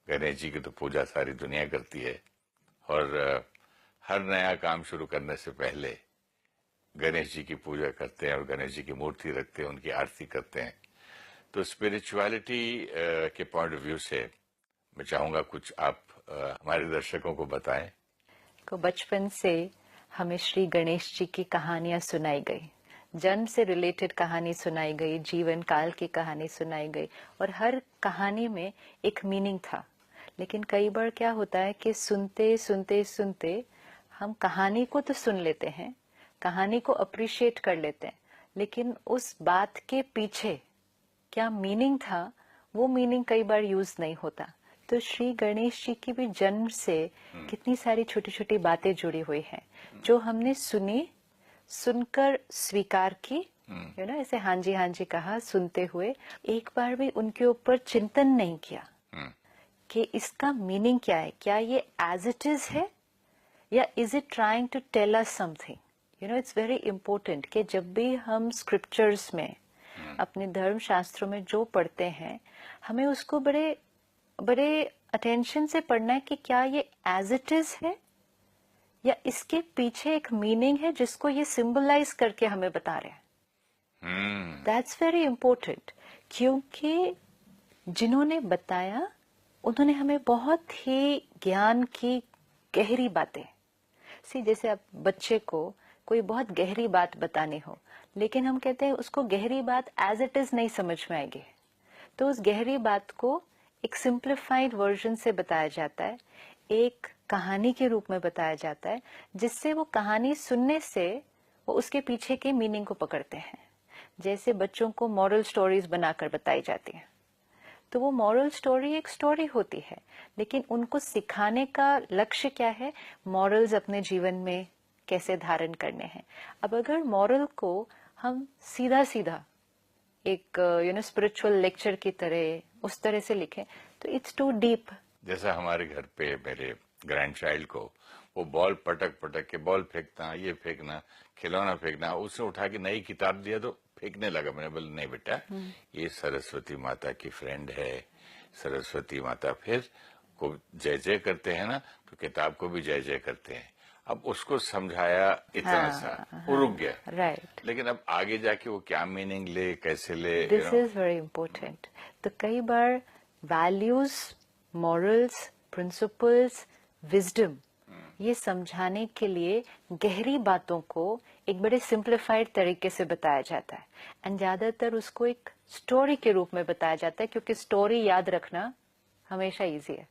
गणेश जी की तो पूजा सारी दुनिया करती है और हर नया काम शुरू करने से पहले गणेश जी की पूजा करते हैं और गणेश जी की मूर्ति रखते हैं, उनकी आरती करते हैं। तो स्पिरिचुअलिटी के पॉइंट ऑफ व्यू से मैं चाहूंगा कुछ आप हमारे दर्शकों को बताएं। को बचपन से हमें श्री गणेश जी की कहानियां सुनाई गई, जन्म से रिलेटेड कहानी सुनाई गई, जीवन काल की कहानी सुनाई गई और हर कहानी में एक मीनिंग था। लेकिन कई बार क्या होता है कि सुनते सुनते सुनते हम कहानी को तो सुन लेते हैं, कहानी को अप्रिशिएट कर लेते हैं, लेकिन उस बात के पीछे क्या मीनिंग था वो मीनिंग कई बार यूज नहीं होता। तो श्री गणेश जी की भी जन्म से कितनी सारी छोटी छोटी बातें जुड़ी हुई हैं जो हमने सुनी, सुनकर स्वीकार की, ऐसे हाँ जी कहा सुनते हुए, एक बार भी उनके ऊपर चिंतन नहीं किया कि इसका मीनिंग क्या है, क्या ये एज इट इज है या is it trying to tell us something. It's very important कि जब भी हम स्क्रिप्चर्स में अपने धर्म शास्त्रों में जो पढ़ते हैं हमें उसको बड़े बड़े अटेंशन से पढ़ना है कि क्या ये एज इट इज है या इसके पीछे एक मीनिंग है जिसको ये सिंबलाइज करके हमें बता रहे हैं। दैट्स वेरी इंपॉर्टेंट, क्योंकि जिन्होंने बताया उन्होंने हमें बहुत ही ज्ञान की गहरी बातें जैसे आप बच्चे को कोई बहुत गहरी बात बतानी हो, लेकिन हम कहते हैं उसको गहरी बात एज इट इज नहीं समझ में आएगी, तो उस गहरी बात को एक सिंप्लीफाइड वर्जन से बताया जाता है, एक कहानी के रूप में बताया जाता है, जिससे वो कहानी सुनने से वो उसके पीछे के मीनिंग को पकड़ते हैं। जैसे बच्चों को मॉरल स्टोरीज बनाकर बताई जाती हैं, तो वो मॉरल स्टोरी एक स्टोरी होती है, लेकिन उनको सिखाने का लक्ष्य क्या है, मॉरल्स अपने जीवन में कैसे धारण करने हैं। अब अगर मॉरल को हम सीधा सीधा एक स्पिरिचुअल लेक्चर की तरह उस तरह से लिखें तो इट्स टू डीप। जैसा हमारे घर पे मेरे ग्रैंड चाइल्ड को वो बॉल पटक पटक के बॉल फेंकना, ये फेंकना, खिलौना फेंकना, उसने उठा के नई किताब दिया तो फेंकने लगा। मैंने बोला नहीं बेटा, ये सरस्वती माता की फ्रेंड है, सरस्वती माता फिर को जय जय करते हैं ना, तो किताब को भी जय जय करते हैं। अब उसको समझाया इतना सा, वो रुक गया। राइट। लेकिन अब आगे जाके वो क्या मीनिंग ले, कैसे ले, दिस इज वेरी इंपॉर्टेंट। तो कई बार वैल्यूज, मॉरल्स, प्रिंसिपल्स, विजडम, ये समझाने के लिए गहरी बातों को एक बड़े सिंप्लीफाइड तरीके से बताया जाता है, एंड ज्यादातर उसको एक स्टोरी के रूप में बताया जाता है, क्योंकि स्टोरी याद रखना हमेशा इजी है।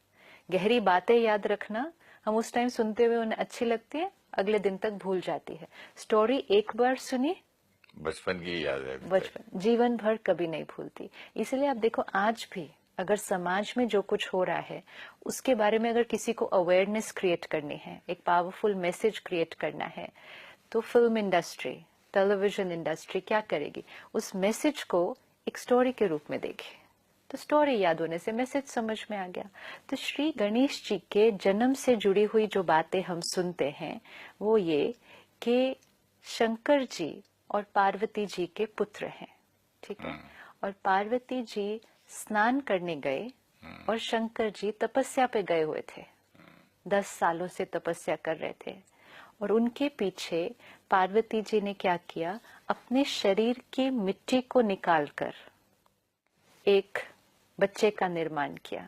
गहरी बातें याद रखना हम उस टाइम सुनते हुए उन्हें अच्छी लगती है, अगले दिन तक भूल जाती है। स्टोरी एक बार सुनी, बचपन की याद है, बचपन जीवन भर कभी नहीं भूलती। इसलिए आप देखो, आज भी अगर समाज में जो कुछ हो रहा है उसके बारे में अगर किसी को अवेयरनेस क्रिएट करनी है, एक पावरफुल मैसेज क्रिएट करना है, तो फिल्म इंडस्ट्री, टेलीविजन इंडस्ट्री क्या करेगी, उस मैसेज को एक स्टोरी के रूप में देगी, तो स्टोरी याद होने से मैसेज समझ में आ गया। तो श्री गणेश जी के जन्म से जुड़ी हुई जो बातें हम सुनते हैं वो ये कि शंकर जी और पार्वती जी के पुत्र हैं, ठीक है, और पार्वती जी स्नान करने गए और शंकर जी तपस्या पे गए हुए थे, 10 सालों से तपस्या कर रहे थे, और उनके पीछे पार्वती जी ने क्या किया, अपने शरीर की मिट्टी को निकालकर एक बच्चे का निर्माण किया।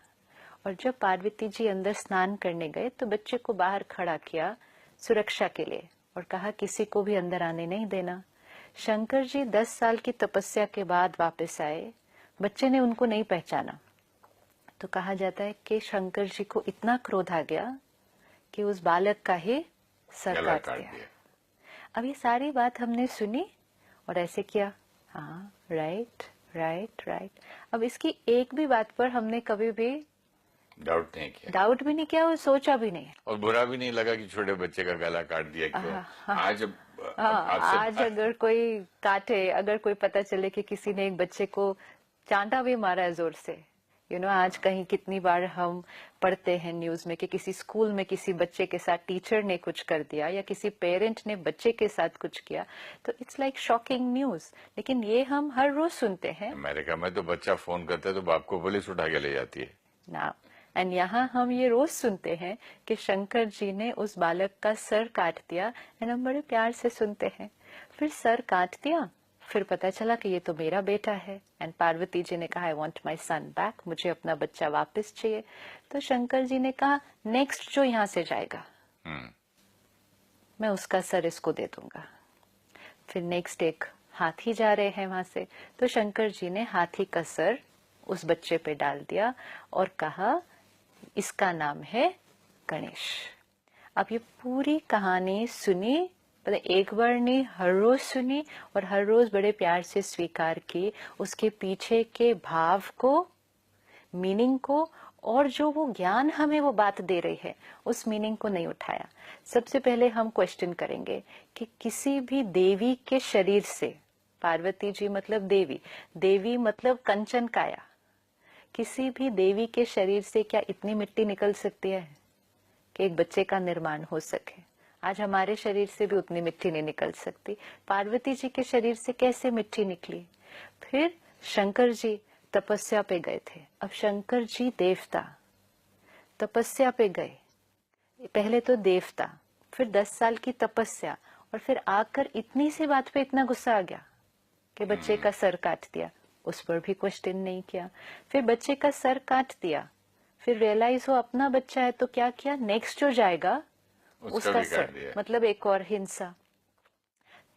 और जब पार्वती जी अंदर स्नान करने गए तो बच्चे को बाहर खड़ा किया सुरक्षा के लिए और कहा किसी को भी अंदर आने नहीं देना। शंकर जी 10 साल की तपस्या के बाद वापस आए, बच्चे ने उनको नहीं पहचाना, तो कहा जाता है कि शंकर जी को इतना क्रोध आ गया कि उस बालक का ही सर काट दिया। अब ये सारी बात हमने सुनी और ऐसे किया, हाँ राइट राइट राइट। अब इसकी एक भी बात पर हमने कभी भी डाउट नहीं किया, डाउट भी नहीं किया और सोचा भी नहीं, और बुरा भी नहीं लगा कि छोटे बच्चे का गला काट दिया। क्यों? आज अगर कोई काटे, अगर कोई पता चले कि किसी ने एक बच्चे को चांटा भी मारा है जोर से, आज कहीं कितनी बार हम पढ़ते हैं न्यूज में कि किसी स्कूल में किसी बच्चे के साथ टीचर ने कुछ कर दिया या किसी पेरेंट ने बच्चे के साथ कुछ किया, तो इट्स लाइक शॉकिंग न्यूज। लेकिन ये हम हर रोज सुनते हैं। अमेरिका में तो बच्चा फोन करता है तो बाप को पुलिस उठा के ले जाती है ना, एंड यहाँ हम ये रोज सुनते हैं कि शंकर जी ने उस बालक का सर काट दिया, एंड हम बड़े प्यार से सुनते हैं। फिर सर काट दिया, फिर पता चला कि ये तो मेरा बेटा है, एंड पार्वती जी ने कहा I want my son back, मुझे अपना बच्चा वापस चाहिए। तो शंकर जी ने कहा नेक्स्ट जो यहाँ से जाएगा मैं उसका सर इसको दे दूंगा। फिर नेक्स्ट एक हाथी जा रहे हैं वहां से, तो शंकर जी ने हाथी का सर उस बच्चे पे डाल दिया और कहा इसका नाम है गणेश। अब ये पूरी कहानी सुनी, मतलब एक बार नहीं हर रोज सुनी, और हर रोज बड़े प्यार से स्वीकार की, उसके पीछे के भाव को, मीनिंग को, और जो वो ज्ञान हमें वो बात दे रही है उस मीनिंग को नहीं उठाया। सबसे पहले हम क्वेश्चन करेंगे कि किसी भी देवी के शरीर से, पार्वती जी मतलब देवी, देवी मतलब कंचन काया, किसी भी देवी के शरीर से क्या इतनी मिट्टी निकल सकती है कि एक बच्चे का निर्माण हो सके? आज हमारे शरीर से भी उतनी मिट्टी नहीं निकल सकती, पार्वती जी के शरीर से कैसे मिट्टी निकली? फिर शंकर जी तपस्या पे गए थे। अब शंकर जी देवता तपस्या पे गए, पहले तो देवता, फिर 10 साल की तपस्या, और फिर आकर इतनी सी बात पे इतना गुस्सा आ गया कि बच्चे का सर काट दिया। उस पर भी क्वेश्चन नहीं किया। फिर बच्चे का सर काट दिया, फिर रियलाइज हो अपना बच्चा है, तो क्या किया, नेक्स्ट जो जाएगा उसका सर, मतलब एक और हिंसा।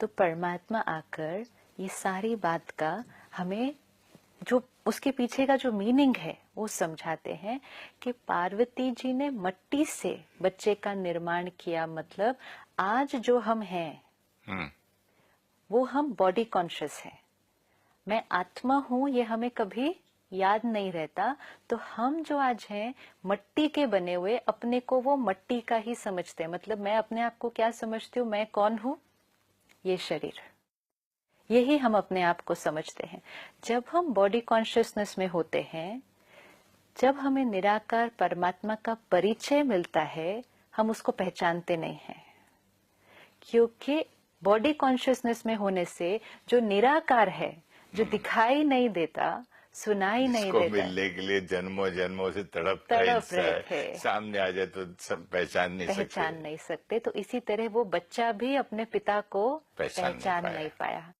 तो परमात्मा आकर ये सारी बात का हमें जो उसके पीछे का जो मीनिंग है वो समझाते हैं कि पार्वती जी ने मट्टी से बच्चे का निर्माण किया, मतलब आज जो हम हैं वो हम बॉडी कॉन्शियस हैं, मैं आत्मा हूं, ये हमें कभी याद नहीं रहता। तो हम जो आज हैं मट्टी के बने हुए, अपने को वो मट्टी का ही समझते हैं। मतलब मैं अपने आप को क्या समझती हूँ, मैं कौन हूँ, ये शरीर, यही हम अपने आप को समझते हैं। जब हम बॉडी कॉन्शियसनेस में होते हैं, जब हमें निराकार परमात्मा का परिचय मिलता है, हम उसको पहचानते नहीं हैं, क्योंकि बॉडी कॉन्शियसनेस में होने से जो निराकार है, जो दिखाई नहीं देता, सुनाई नहीं देता, मिलने के लिए जन्मों जन्मों से तड़प रहे थे, सामने आ जाए तो सब पहचान नहीं सकते। तो इसी तरह वो बच्चा भी अपने पिता को पहचान नहीं पाया।